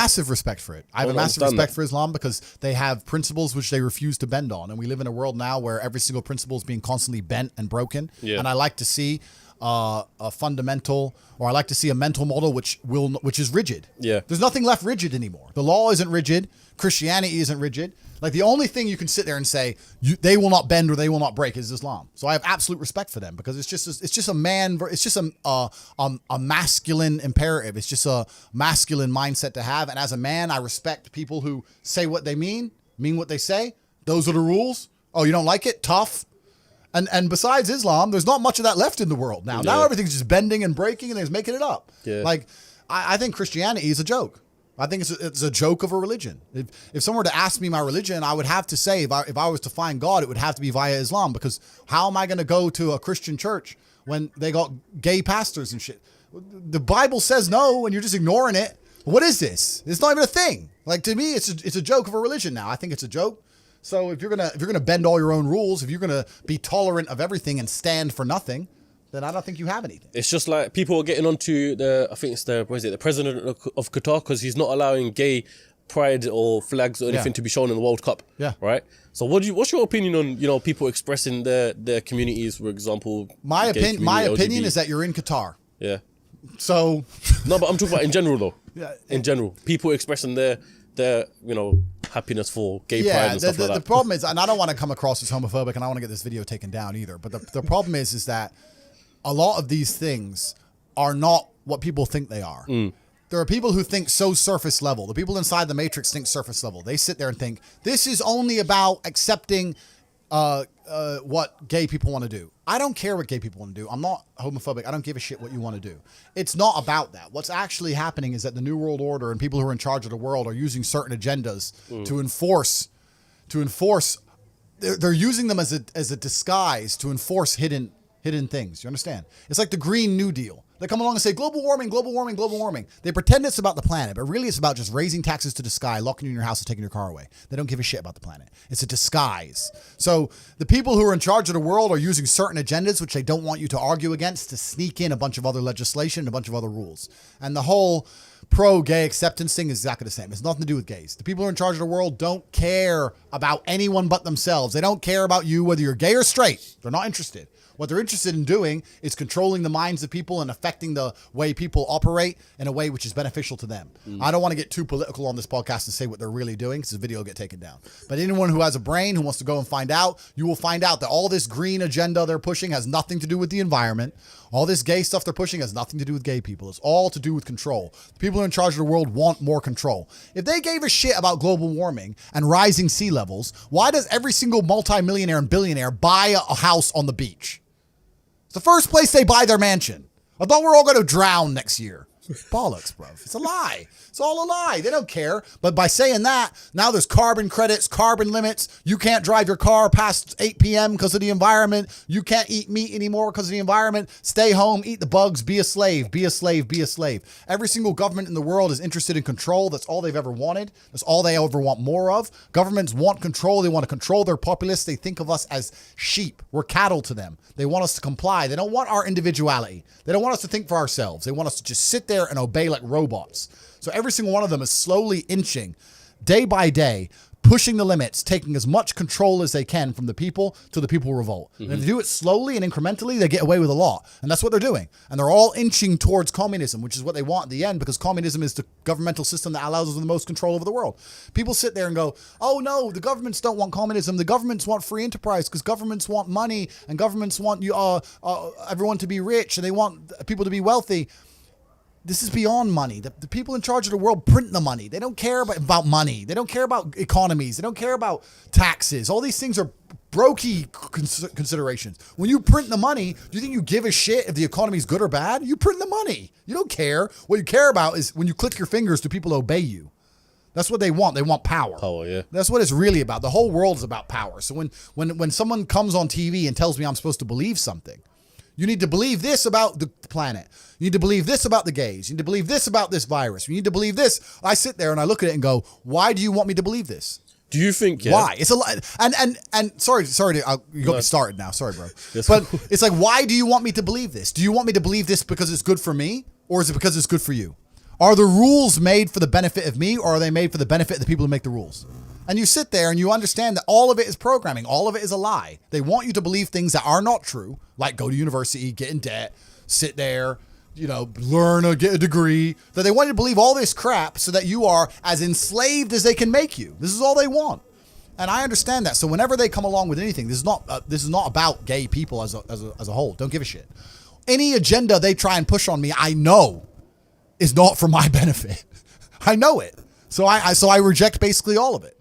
massive respect for it. I have a massive respect for Islam because they have principles which they refuse to bend on. And we live in a world now where every single principle is being constantly bent and broken. Yeah. And I like to see a fundamental, or I like to see a mental model which is rigid. Yeah. There's nothing left rigid anymore. The law isn't rigid. Christianity isn't rigid. Like the only thing you can sit there and say they will not bend or they will not break is Islam. So I have absolute respect for them because it's just a masculine imperative. It's just a masculine mindset to have. And as a man, I respect people who say what they mean what they say. Those are the rules. Oh, you don't like it? Tough. And besides Islam, there's not much of that left in the world now. Yeah. Now everything's just bending and breaking and they're just making it up. Yeah. Like I think Christianity is a joke. I think it's a joke of a religion. If someone were to ask me my religion, I would have to say if I was to find God, it would have to be via Islam, because how am I going to go to a Christian church when they got gay pastors and shit? The Bible says no, and you're just ignoring it. What is this? It's not even a thing. Like, to me, it's a joke of a religion now. I think it's a joke. So if you're gonna bend all your own rules, if you're gonna be tolerant of everything and stand for nothing, then I don't think you have anything. It's just like people are getting onto the president of Qatar, because he's not allowing gay pride or flags or anything to be shown in the World Cup. Yeah. Right. So what's your opinion on people expressing their communities, for example? My opinion is that you're in Qatar. Yeah. So no, but I'm talking about in general though. Yeah. In general, people expressing their happiness for gay pride and stuff like that. The problem is, and I don't want to come across as homophobic, and I want to get this video taken down either, but the problem is that a lot of these things are not what people think they are. There are people who think so surface level. The people inside the Matrix think surface level. They sit there and think, this is only about accepting what gay people want to do. I don't care what gay people want to do. I'm not homophobic. I don't give a shit what you want to do. It's not about that. What's actually happening is that the New World Order and people who are in charge of the world are using certain agendas to enforce. They're using them as a disguise to enforce hidden things. You understand? It's like the Green New Deal. They come along and say, global warming, global warming, global warming. They pretend it's about the planet, but really it's about just raising taxes to the sky, locking you in your house and taking your car away. They don't give a shit about the planet. It's a disguise. So the people who are in charge of the world are using certain agendas, which they don't want you to argue against, to sneak in a bunch of other legislation and a bunch of other rules. And the whole pro-gay acceptance thing is exactly the same. It's nothing to do with gays. The people who are in charge of the world don't care about anyone but themselves. They don't care about you, whether you're gay or straight. They're not interested. What they're interested in doing is controlling the minds of people and affecting the way people operate in a way which is beneficial to them. I don't want to get too political on this podcast and say what they're really doing, because the video will get taken down. But anyone who has a brain, who wants to go and find out, you will find out that all this green agenda they're pushing has nothing to do with the environment. All this gay stuff they're pushing has nothing to do with gay people. It's all to do with control. The people who are in charge of the world want more control. If they gave a shit about global warming and rising sea levels, why does every single multimillionaire and billionaire buy a house on the beach? The first place they buy their mansion. I thought we're all going to drown next year. Bollocks, bro. It's a lie. It's all a lie. They don't care. But by saying that, now there's carbon credits, carbon limits. You can't drive your car past 8 p.m. because of the environment. You can't eat meat anymore because of the environment. Stay home, eat the bugs, be a slave, be a slave, be a slave. Every single government in the world is interested in control. That's all they've ever wanted. That's all they ever want more of. Governments want control. They want to control their populace. They think of us as sheep. We're cattle to them. They want us to comply. They don't want our individuality. They don't want us to think for ourselves. They want us to just sit there and obey like robots. So every single one of them is slowly inching, day by day, pushing the limits, taking as much control as they can from the people to the people revolt. And if they do it slowly and incrementally, they get away with a lot. And that's what they're doing. And they're all inching towards communism, which is what they want at the end, because communism is the governmental system that allows us the most control over the world. People sit there and go, oh no, the governments don't want communism. The governments want free enterprise, because governments want money, and governments want everyone to be rich, and they want people to be wealthy. This is beyond money. The people in charge of the world print the money. They don't care about money. They don't care about economies. They don't care about taxes. All these things are brokey considerations. When you print the money, do you think you give a shit if the economy is good or bad? You print the money. You don't care. What you care about is when you click your fingers, do people obey you? That's what they want. They want power. Power, yeah. That's what it's really about. The whole world is about power. So when someone comes on TV and tells me I'm supposed to believe something, you need to believe this about the planet. You need to believe this about the gays. You need to believe this about this virus. You need to believe this. I sit there and I look at it and go, why do you want me to believe this? Do you think, why? It's a lot. And sorry, you got me started now. Sorry, bro. But it's like, why do you want me to believe this? Do you want me to believe this because it's good for me? Or is it because it's good for you? Are the rules made for the benefit of me, or are they made for the benefit of the people who make the rules? And you sit there and you understand that all of it is programming. All of it is a lie. They want you to believe things that are not true, like go to university, get in debt, sit there, learn or get a degree. That they want you to believe all this crap so that you are as enslaved as they can make you. This is all they want. And I understand that. So whenever they come along with anything, this is not about gay people as a whole. Don't give a shit. Any agenda they try and push on me, I know is not for my benefit. I know it. So I reject basically all of it.